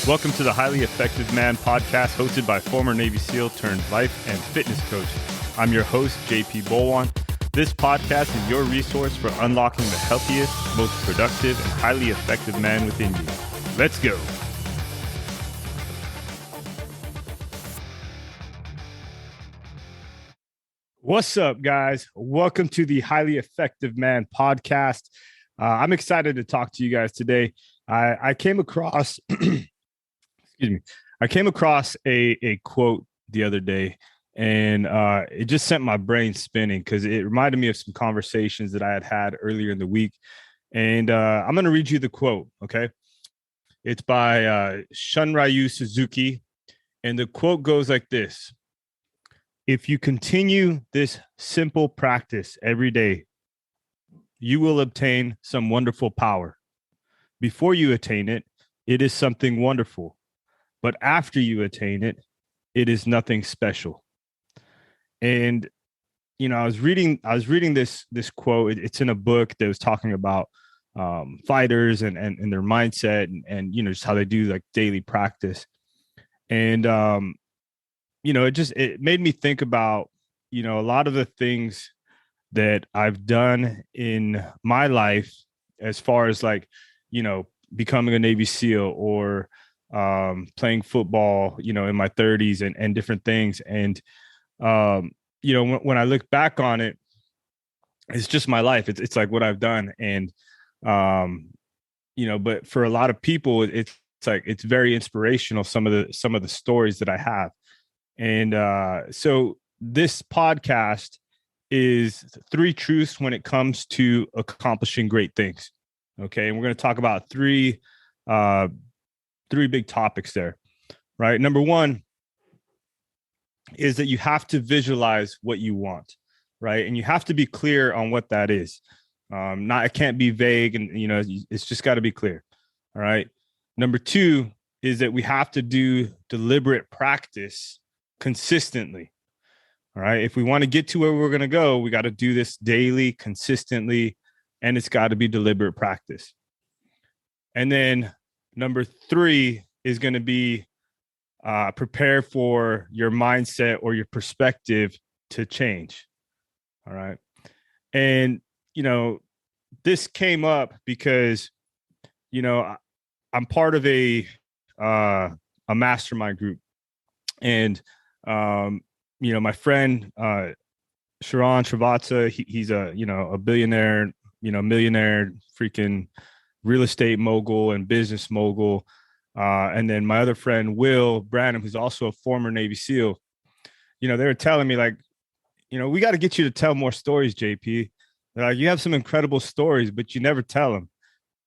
Welcome to the Highly Effective Man podcast, hosted by former Navy SEAL turned life and fitness coach. I'm your host, JP Bolwan. This podcast is your resource for unlocking the healthiest, most productive, and highly effective man within you. Let's go. What's up, guys? Welcome to the Highly Effective Man podcast. I'm excited to talk to you guys today. I came across, I came across a quote the other day, and it just sent my brain spinning because it reminded me of some conversations that I had earlier in the week. And I'm going to read you the quote, okay? It's by Shunryu Suzuki, and the quote goes like this. If you continue this simple practice every day, you will obtain some wonderful power. Before you attain it, it is something wonderful. But after you attain it, it is nothing special. And, you know, I was reading this quote. It's in a book that was talking about fighters and their mindset and, you know, just how they do like daily practice. And, you know, it made me think about, you know, a lot of the things that I've done in my life as far as like, you know, becoming a Navy SEAL or playing football, you know, in my 30s and different things. And, you know, when I look back on it, it's just my life. It's like what I've done. And, you know, but for a lot of people, it's like, it's very inspirational. Some of the stories that I have. And so this podcast is 3 truths when it comes to accomplishing great things. Okay. And we're going to talk about three big topics there, right? Number 1 is that you have to visualize what you want, right? And you have to be clear on what that is. It can't be vague, and, you know, it's just got to be clear. All right. Number 2 is that we have to do deliberate practice consistently. All right. If we want to get to where we're going to go, we got to do this daily, consistently, and it's got to be deliberate practice. And then number 3 is going to be prepare for your mindset or your perspective to change. All right. And, you know, this came up because, you know, I'm part of a mastermind group. And, you know, my friend, Sharran, Srivatsaa, he's a billionaire, you know, millionaire, freaking real estate mogul and business mogul. And then my other friend, Branum, who's also a former Navy SEAL, you know, they were telling me like, you know, we got to get you to tell more stories, JP. They're like, you have some incredible stories, but you never tell them.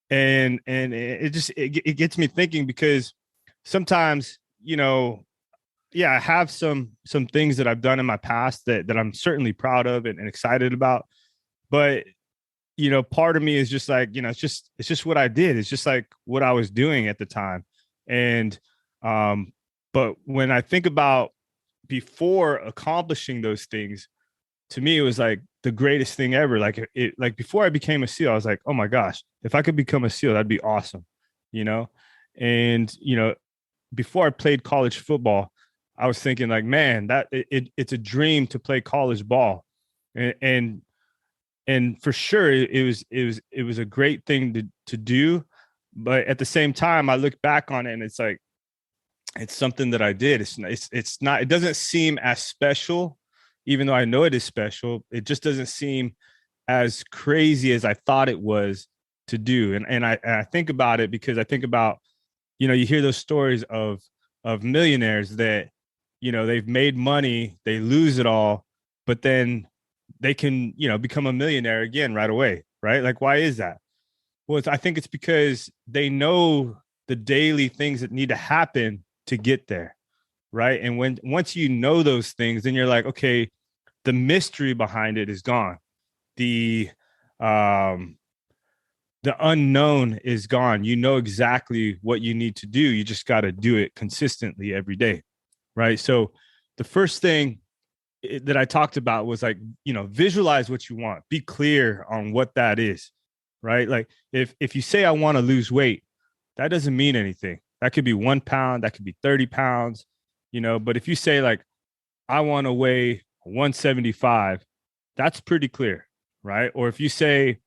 And it gets me thinking, because sometimes, you know, yeah, I have some things that I've done in my past that I'm certainly proud of and excited about. But, you know, part of me is just like, you know, it's just what I did. It's just like what I was doing at the time. And, but when I think about before accomplishing those things, to me, it was like the greatest thing ever. Like like before I became a SEAL, I was like, oh my gosh, if I could become a SEAL, that'd be awesome. You know? And, you know, before I played college football, I was thinking like, man, it's a dream to play college ball. And for sure it was a great thing to do. But at the same time, I look back on it and it's like, it's something that I did. It's not, it doesn't seem as special, even though I know it is special. It just doesn't seem as crazy as I thought it was to do. And I think about it because I think about, you know, you hear those stories of millionaires that, you know, they've made money, they lose it all, but then they can, you know, become a millionaire again right away, right? Like, why is that? Well, I think it's because they know the daily things that need to happen to get there, right? And once you know those things, then you're like, okay, the mystery behind it is gone. The unknown is gone. You know exactly what you need to do. You just got to do it consistently every day. Right. So the first thing that I talked about was like, you know, visualize what you want, be clear on what that is. Right. Like if you say I want to lose weight, that doesn't mean anything. That could be 1 pound, that could be 30 pounds, but if you say like, I want to weigh 175, that's pretty clear, right? Or if you say,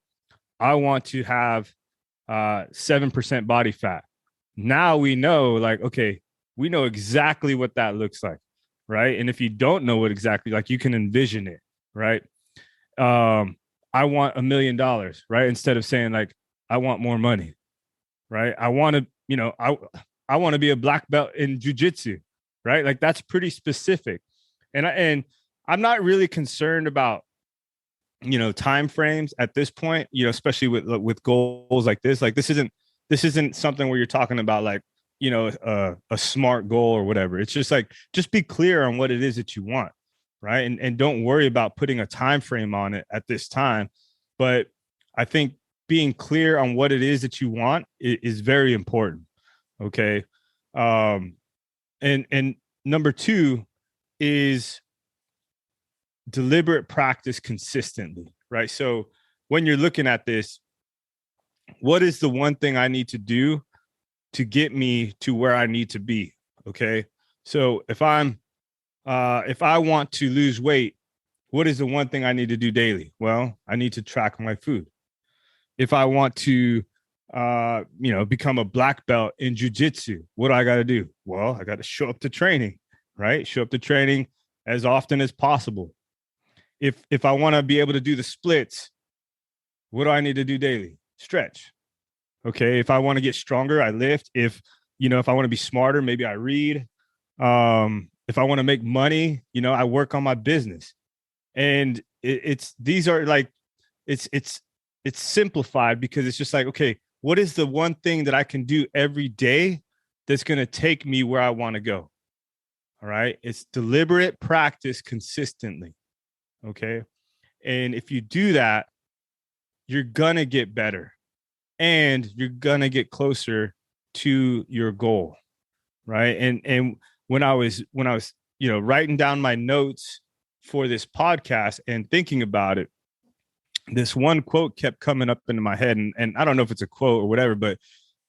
I want to have 7% body fat, now we know, like, okay, we know exactly what that looks like, right? And if you don't know what exactly, like, you can envision it, right? I want $1 million, right? Instead of saying like, I want more money, right? I want to, I want to be a black belt in jujitsu, right? Like, that's pretty specific. And I'm not really concerned about, time frames at this point, especially with goals like this. Like, this isn't something where you're talking about like, a smart goal or whatever. It's just like, just be clear on what it is that you want, right? And don't worry about putting a time frame on it at this time. But I think being clear on what it is that you want is very important. Okay. And number two is deliberate practice consistently, right? So when you're looking at this, what is the one thing I need to do to get me to where I need to be? Okay. So if I want to lose weight, what is the one thing I need to do daily? Well, I need to track my food. If I want to, become a black belt in jujitsu, what do I got to do? Well, I got to show up to training, right? Show up to training as often as possible. If I want to be able to do the splits, what do I need to do daily? Stretch. Okay. If I want to get stronger, I lift. If I want to be smarter, maybe I read. If I want to make money, I work on my business. And these are like, it's simplified because it's just like, okay, what is the one thing that I can do every day that's going to take me where I want to go? All right. It's deliberate practice consistently. Okay. And if you do that, you're going to get better and you're going to get closer to your goal. Right. And when I was, writing down my notes for this podcast and thinking about it, this one quote kept coming up into my head. And I don't know if it's a quote or whatever, but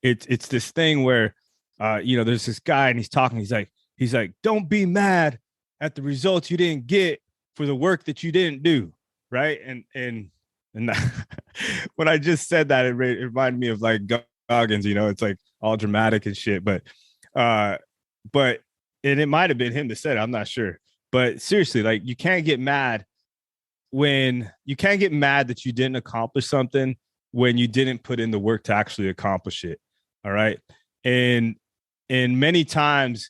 it's this thing where, there's this guy and he's talking. He's like, don't be mad at the results you didn't get for the work that you didn't do. Right. And when I just said that, it reminded me of like Goggins, it's like all dramatic and shit. But it might have been him that said it, I'm not sure. But seriously, like, you can't get mad that you didn't accomplish something when you didn't put in the work to actually accomplish it. All right. And many times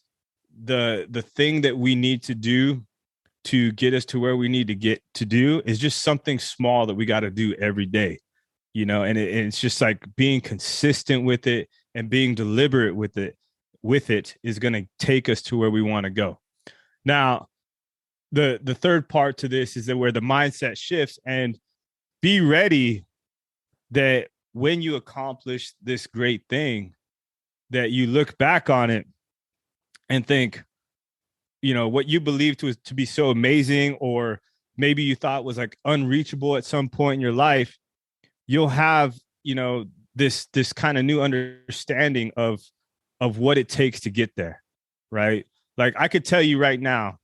the thing that we need to do to get us to where we need to get to do is just something small that we got to do every day, and it's just like being consistent with it and being deliberate with it is going to take us to where we want to go. Now, the third part to this is that where the mindset shifts, and be ready that when you accomplish this great thing, that you look back on it and think, what you believed to be so amazing, or maybe you thought was like unreachable at some point in your life, you'll have, this kind of new understanding of what it takes to get there. Right. Like, I could tell you right now,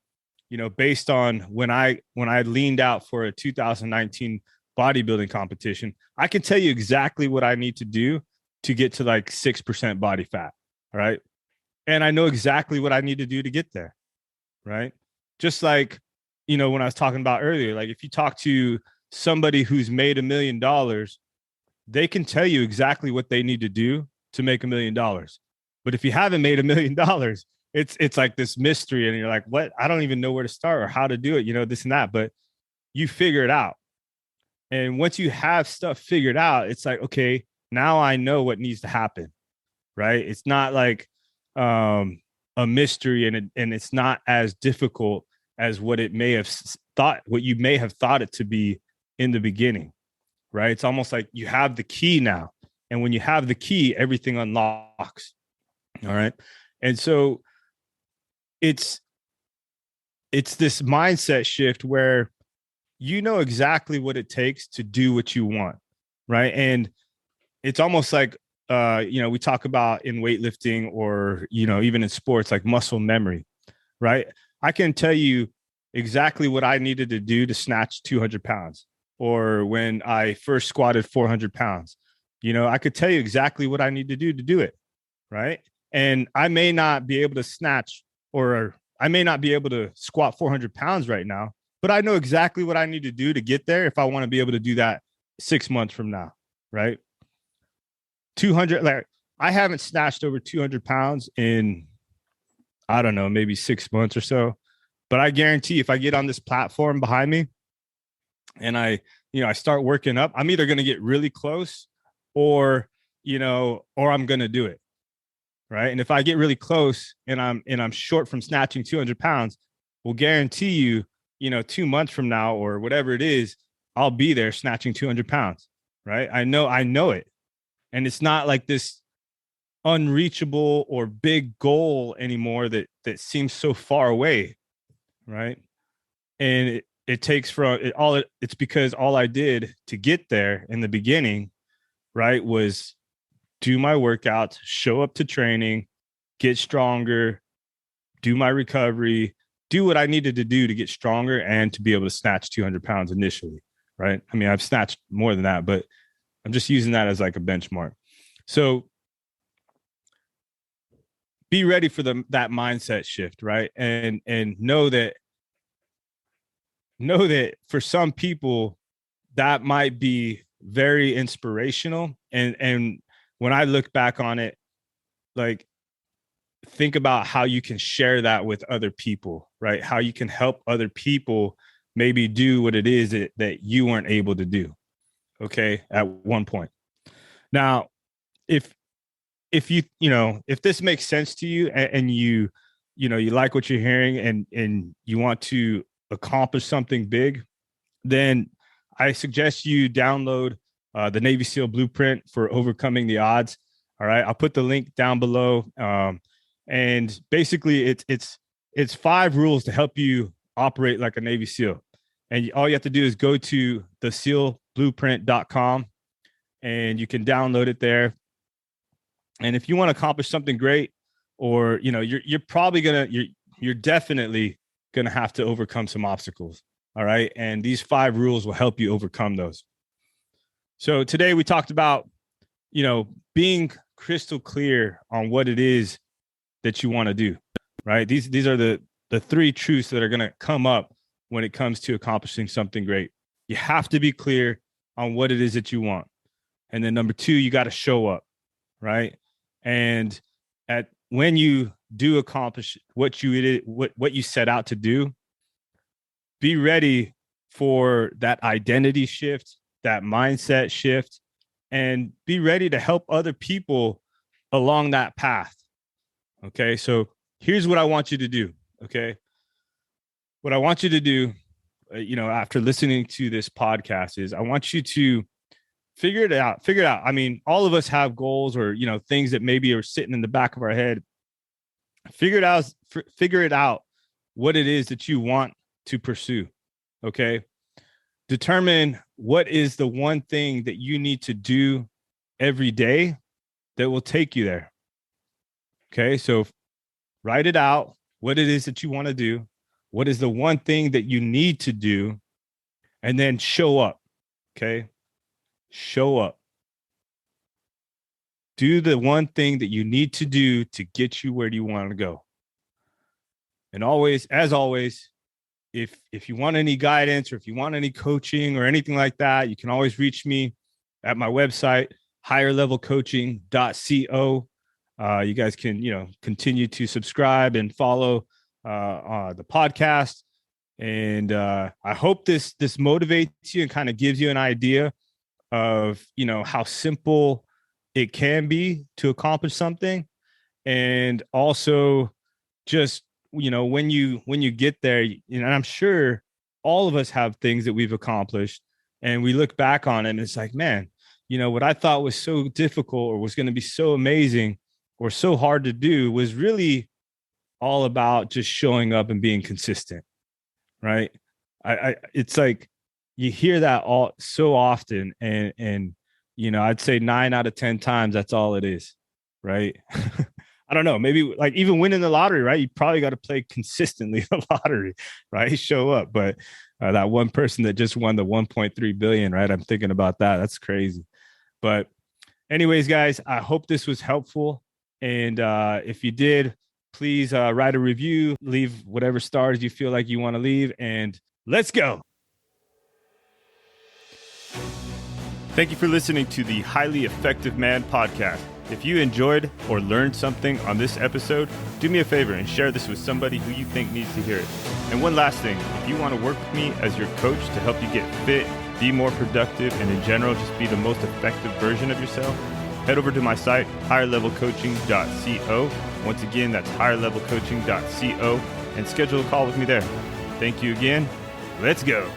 based on when I leaned out for a 2019 bodybuilding competition, I can tell you exactly what I need to do to get to like 6% body fat. All right. And I know exactly what I need to do to get there. Right. Just like, when I was talking about earlier, like, if you talk to somebody who's made $1 million, they can tell you exactly what they need to do to make $1 million. But if you haven't made $1 million, it's like this mystery, and you're like, what? I don't even know where to start or how to do it, this and that, but you figure it out. And once you have stuff figured out, it's like, okay, now I know what needs to happen. Right. It's not like, a mystery, and it's not as difficult as what you may have thought it to be in the beginning. Right. It's almost like you have the key now. And when you have the key, everything unlocks. All right. And so it's this mindset shift where you know exactly what it takes to do what you want. Right. And it's almost like we talk about in weightlifting or, even in sports, like muscle memory, right? I can tell you exactly what I needed to do to snatch 200 pounds, or when I first squatted 400 pounds. I could tell you exactly what I need to do it, right? And I may not be able to snatch, or I may not be able to squat 400 pounds right now, but I know exactly what I need to do to get there if I want to be able to do that 6 months from now, right? 200, like, I haven't snatched over 200 pounds in, I don't know, maybe 6 months or so. But I guarantee if I get on this platform behind me and I start working up, I'm either going to get really close or, or I'm going to do it. Right. And if I get really close and I'm short from snatching 200 pounds, we'll guarantee you, 2 months from now or whatever it is, I'll be there snatching 200 pounds. Right. I know it. And it's not like this unreachable or big goal anymore that seems so far away. Right. And it takes from it all. It's because all I did to get there in the beginning, right, was do my workouts, show up to training, get stronger, do my recovery, do what I needed to do to get stronger and to be able to snatch 200 pounds initially. Right. I mean, I've snatched more than that, but I'm just using that as like a benchmark. So be ready for that mindset shift, right? And know that for some people that might be very inspirational. And when I look back on it, like, think about how you can share that with other people, right? How you can help other people maybe do what it is that you weren't able to do, okay, at one point. Now, if if this makes sense to you, and you like what you're hearing, and you want to accomplish something big, then I suggest you download the Navy SEAL Blueprint for Overcoming the Odds. All right, I'll put the link down below. And basically, it's 5 rules to help you operate like a Navy SEAL. And all you have to do is go to thesealblueprint.com, and you can download it there. And if you want to accomplish something great, or you're probably you're definitely gonna have to overcome some obstacles. All right, and these 5 rules will help you overcome those. So today we talked about being crystal clear on what it is that you want to do. Right, these are the 3 truths that are gonna come up when it comes to accomplishing something great. You have to be clear on what it is that you want, and then number 2, you got to show up. Right. And when you do accomplish what you set out to do, be ready for that identity shift, that mindset shift, and be ready to help other people along that path. Okay. So here's what I want you to do. Okay. What I want you to do, after listening to this podcast, is I want you to figure it out. I mean, all of us have goals, or, things that maybe are sitting in the back of our head. Figure it out what it is that you want to pursue. Okay. Determine what is the one thing that you need to do every day that will take you there. Okay. So write it out, what it is that you want to do. What is the one thing that you need to do? And then show up. Okay. Show up. Do the one thing that you need to do to get you where you want to go. And always, as always, if you want any guidance, or if you want any coaching or anything like that, you can always reach me at my website, higherlevelcoaching.co. You guys can, continue to subscribe and follow the podcast. And I hope this motivates you and kind of gives you an idea of, how simple it can be to accomplish something. And also just, when you get there, and I'm sure all of us have things that we've accomplished, and we look back on it and it's like, man, what I thought was so difficult, or was going to be so amazing, or so hard to do, was really all about just showing up and being consistent. Right. It's like, you hear that all so often, and I'd say 9 out of 10 times that's all it is, right? I don't know. Maybe like even winning the lottery, right? You probably got to play consistently the lottery, right? Show up. But that one person that just won the 1.3 billion, right? I'm thinking about that. That's crazy. But anyways, guys, I hope this was helpful. And if you did, please write a review, leave whatever stars you feel like you want to leave, and let's go. Thank you for listening to the Highly Effective Man podcast. If you enjoyed or learned something on this episode, do me a favor and share this with somebody who you think needs to hear it. And one last thing, if you want to work with me as your coach to help you get fit, be more productive, and in general, just be the most effective version of yourself, head over to my site, higherlevelcoaching.co. Once again, that's higherlevelcoaching.co, and schedule a call with me there. Thank you again. Let's go.